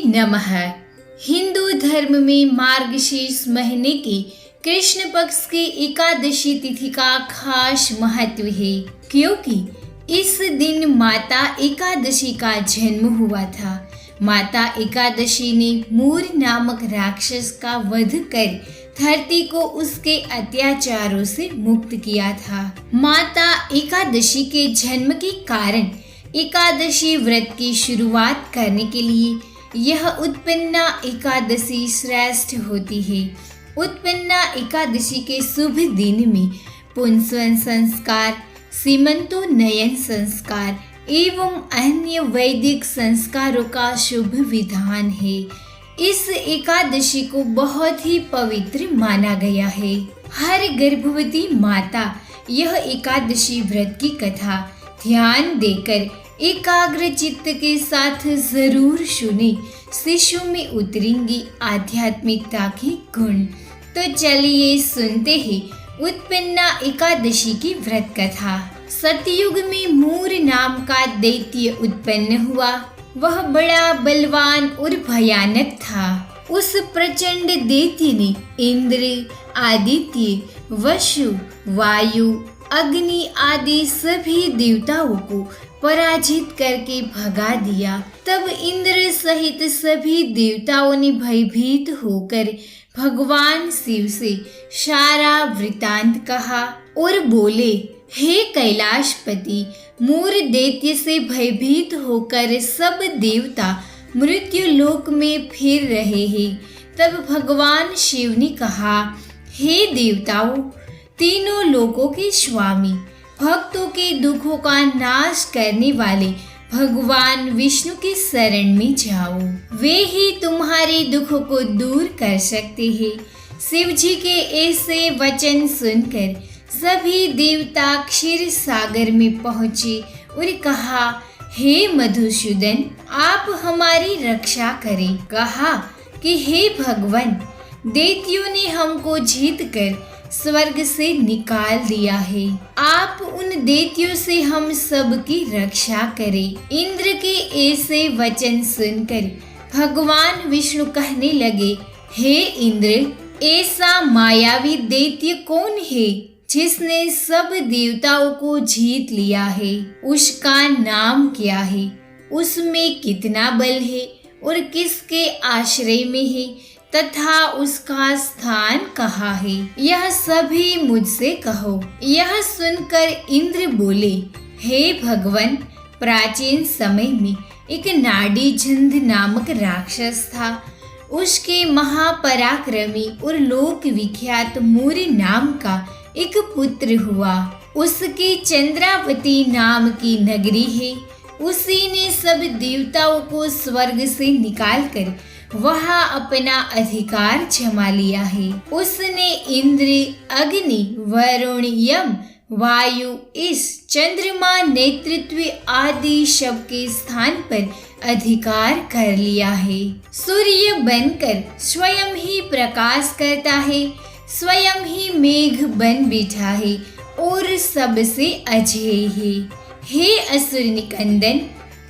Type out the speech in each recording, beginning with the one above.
नमः। हिंदू धर्म में मार्गशीर्ष महीने की कृष्ण पक्ष की एकादशी तिथि का खास महत्व है, क्योंकि इस दिन माता एकादशी का जन्म हुआ था। माता एकादशी ने मूर नामक राक्षस का वध कर धरती को उसके अत्याचारों से मुक्त किया था। माता एकादशी के जन्म के कारण एकादशी व्रत की शुरुआत करने के लिए यह उत्पन्ना एकादशी श्रेष्ठ होती है। उत्पन्ना एकादशी के शुभ दिन में पुंसवन संस्कार, सीमंतोन्नयन संस्कार एवं अन्य वैदिक संस्कारों का शुभ विधान है। इस एकादशी को बहुत ही पवित्र माना गया है। हर गर्भवती माता यह एकादशी व्रत की कथा ध्यान देकर एकाग्र चित्त के साथ जरूर सुने। शिशु में उतरेंगी आध्यात्मिकता के गुण। तो चलिए सुनते हैं उत्पन्ना एकादशी की व्रत कथा। सतयुग में मूर नाम का दैत्य उत्पन्न हुआ। वह बड़ा बलवान और भयानक था। उस प्रचंड दैत्य ने इंद्र, आदित्य, वसु, वायु, अग्नि आदि सभी देवताओं को पराजित करके भगा दिया। तब इंद्र सहित सभी देवताओं ने भयभीत होकर भगवान शिव से सारा वृतांत कहा और बोले, हे कैलाशपति, मूर दैत्य से भयभीत होकर सब देवता मृत्यु लोक में फिर रहे हैं। तब भगवान शिव ने कहा, हे देवताओं, तीनों लोकों के स्वामी, भक्तों के दुखों का नाश करने वाले भगवान विष्णु की शरण में जाओ। वे ही तुम्हारे दुखों को दूर कर सकते हैं। शिव जी के ऐसे वचन सुनकर सभी देवता क्षीर सागर में पहुँचे और कहा, हे मधुसूदन, आप हमारी रक्षा करें। कहा कि हे भगवान, दैत्यों ने हमको जीत कर स्वर्ग से निकाल दिया है। आप उन दैत्यों से हम सब की रक्षा करें। इंद्र के ऐसे वचन सुनकर भगवान विष्णु कहने लगे, हे इंद्र, ऐसा मायावी दैत्य कौन है जिसने सब देवताओं को जीत लिया है? उसका नाम क्या है? उसमें कितना बल है और किसके आश्रय में है तथा उसका स्थान कहाँ है? यह सभी मुझसे कहो। यह सुनकर इंद्र बोले, हे भगवान, प्राचीन समय में एक नाड़ीझंझ नामक राक्षस था। उसके महापराक्रमी और लोक विख्यात मूर नाम का एक पुत्र हुआ। उसकी चंद्रावती नाम की नगरी है। उसी ने सब देवताओं को स्वर्ग से निकालकर वहाँ अपना अधिकार जमा लिया है। उसने इंद्र, अग्नि, वरुण, यम, वायु, इस चंद्रमा, नेतृत्व आदि सब के स्थान पर अधिकार कर लिया है। सूर्य बनकर स्वयं ही प्रकाश करता है, स्वयं ही मेघ बन बैठा है और सबसे अजय है। हे असुर निकंदन,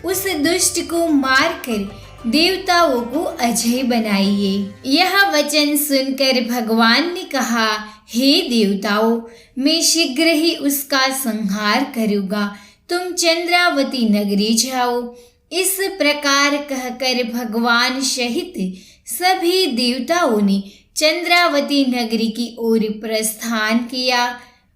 उस दुष्ट को मारकर देवताओं को अजय बनाइए। यह वचन सुनकर भगवान ने कहा, हे देवताओं, मैं शीघ्र ही उसका संहार करूँगा। तुम चंद्रावती नगरी जाओ। इस प्रकार कहकर भगवान सहित सभी देवताओं ने चंद्रावती नगरी की ओर प्रस्थान किया।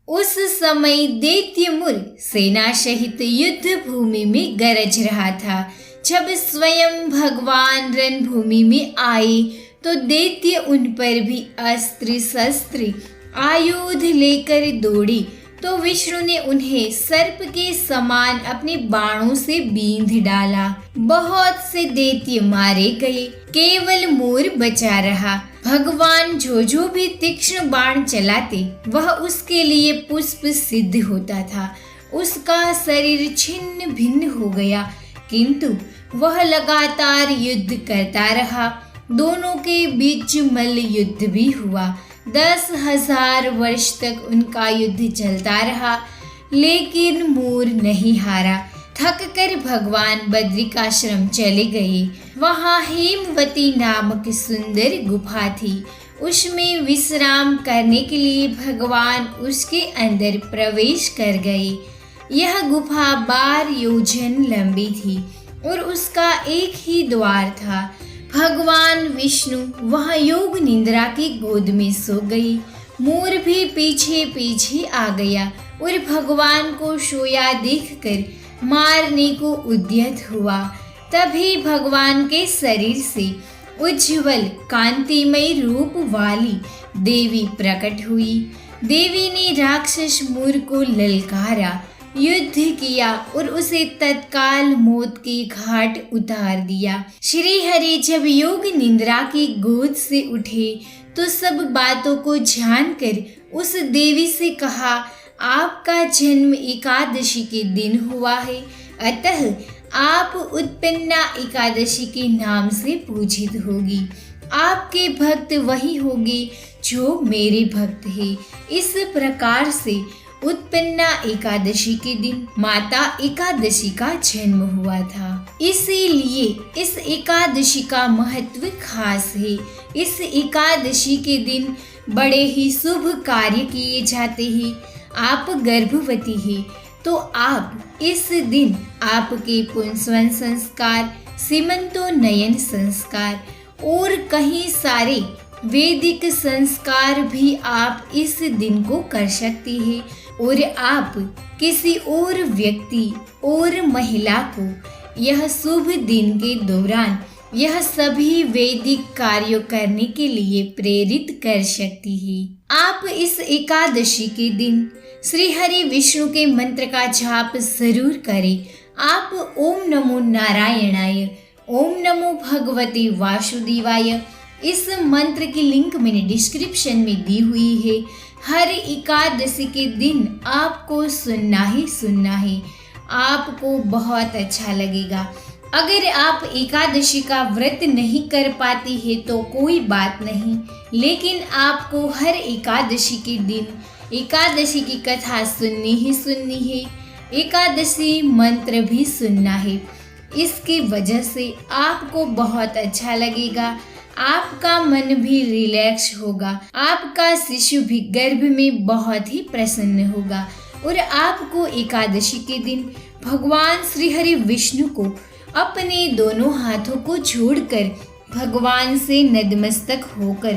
उस समय दैत्य मूर सेना सहित युद्ध भूमि में गरज रहा था। जब स्वयं भगवान रणभूमि में आए तो दैत्य उन पर भी अस्त्र शस्त्र आयुध लेकर दौड़े। तो विष्णु ने उन्हें सर्प के समान अपने बाणों से बींध डाला। बहुत से दैत्य मारे गए, केवल मूर बचा रहा। भगवान जो भी तीक्ष्ण बाण चलाते वह उसके लिए पुष्प सिद्ध होता था। उसका शरीर छिन्न भिन्न हो गया, किंतु वह लगातार युद्ध करता रहा। दोनों के बीच मल्ल युद्ध भी हुआ। 10,000 वर्ष तक उनका युद्ध चलता रहा, लेकिन मूर नहीं हारा। थक कर भगवान बद्रिकाश्रम चले गए। वहाँ हेमवती नामक सुंदर गुफा थी। उसमें विश्राम करने के लिए भगवान उसके अंदर प्रवेश कर गए। यह गुफा 12 योजन लंबी थी और उसका एक ही द्वार था। भगवान विष्णु वहाँ योग निद्रा की गोद में सो गई। मोर भी पीछे पीछे आ गया और भगवान को सोया देखकर मारने को उद्यत हुआ। तभी भगवान के शरीर से उज्ज्वल कांतिमय रूप वाली देवी प्रकट हुई। देवी ने राक्षस मोर को ललकारा, युद्ध किया और उसे तत्काल मौत के घाट उतार दिया। श्री हरि जब योग निद्रा की गोद से उठे तो सब बातों को जानकर उस देवी से कहा, आपका जन्म एकादशी के दिन हुआ है, अतः आप उत्पन्ना एकादशी के नाम से पूजित होगी। आपके भक्त वही होंगे जो मेरे भक्त हैं। इस प्रकार से उत्पन्ना एकादशी के दिन माता एकादशी का जन्म हुआ था। इसीलिए इस एकादशी का महत्व खास है। इस एकादशी के दिन बड़े ही शुभ कार्य किए जाते हैं। आप गर्भवती हैं तो आप इस दिन आपके पुंसवन संस्कार, सीमंतोन्नयन संस्कार और कई सारे वैदिक संस्कार भी आप इस दिन को कर सकती हैं और आप किसी और व्यक्ति और महिला को यह शुभ दिन के दौरान यह सभी वैदिक कार्यों करने के लिए प्रेरित कर सकती है। आप इस एकादशी के दिन श्री हरि विष्णु के मंत्र का जाप जरूर करें। आप ओम नमो नारायणाय, ओम नमो भगवते वासुदेवाय, इस मंत्र की लिंक मैंने डिस्क्रिप्शन में दी हुई है। हर एकादशी के दिन आपको सुनना ही सुनना है, आपको बहुत अच्छा लगेगा। अगर आप एकादशी का व्रत नहीं कर पाती है तो कोई बात नहीं, लेकिन आपको हर एकादशी के दिन एकादशी की कथा सुननी ही सुननी है, एकादशी मंत्र भी सुनना है। इसकी वजह से आपको बहुत अच्छा लगेगा, आपका मन भी रिलैक्स होगा, आपका शिशु भी गर्भ में बहुत ही प्रसन्न होगा और आपको एकादशी के दिन भगवान श्री हरि विष्णु को अपने दोनों हाथों को जोड़कर भगवान से नतमस्तक होकर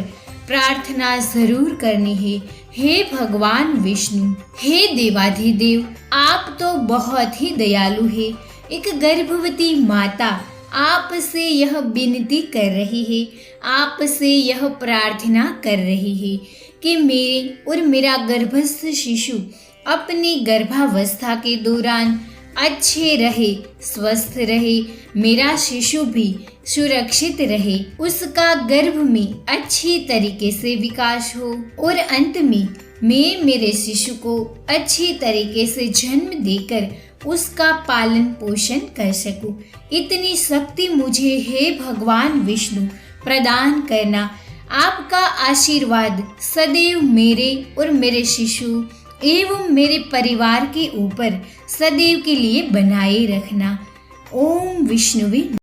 प्रार्थना जरूर करनी है। हे भगवान विष्णु, हे देवाधिदेव, आप तो बहुत ही दयालु है। एक गर्भवती माता आपसे यह विनती कर रही है, आपसे यह प्रार्थना कर रही है कि मेरे और मेरा गर्भस्थ शिशु अपनी गर्भावस्था के दौरान अच्छे रहे, स्वस्थ रहे, मेरा शिशु भी सुरक्षित रहे, उसका गर्भ में अच्छी तरीके से विकास हो और अंत में मैं मेरे शिशु को अच्छी तरीके से जन्म देकर उसका पालन पोषण कर सकूं। इतनी शक्ति मुझे हे भगवान विष्णु प्रदान करना। आपका आशीर्वाद सदैव मेरे और मेरे शिशु एवं मेरे परिवार के ऊपर सदैव के लिए बनाए रखना। ओम विष्णुवे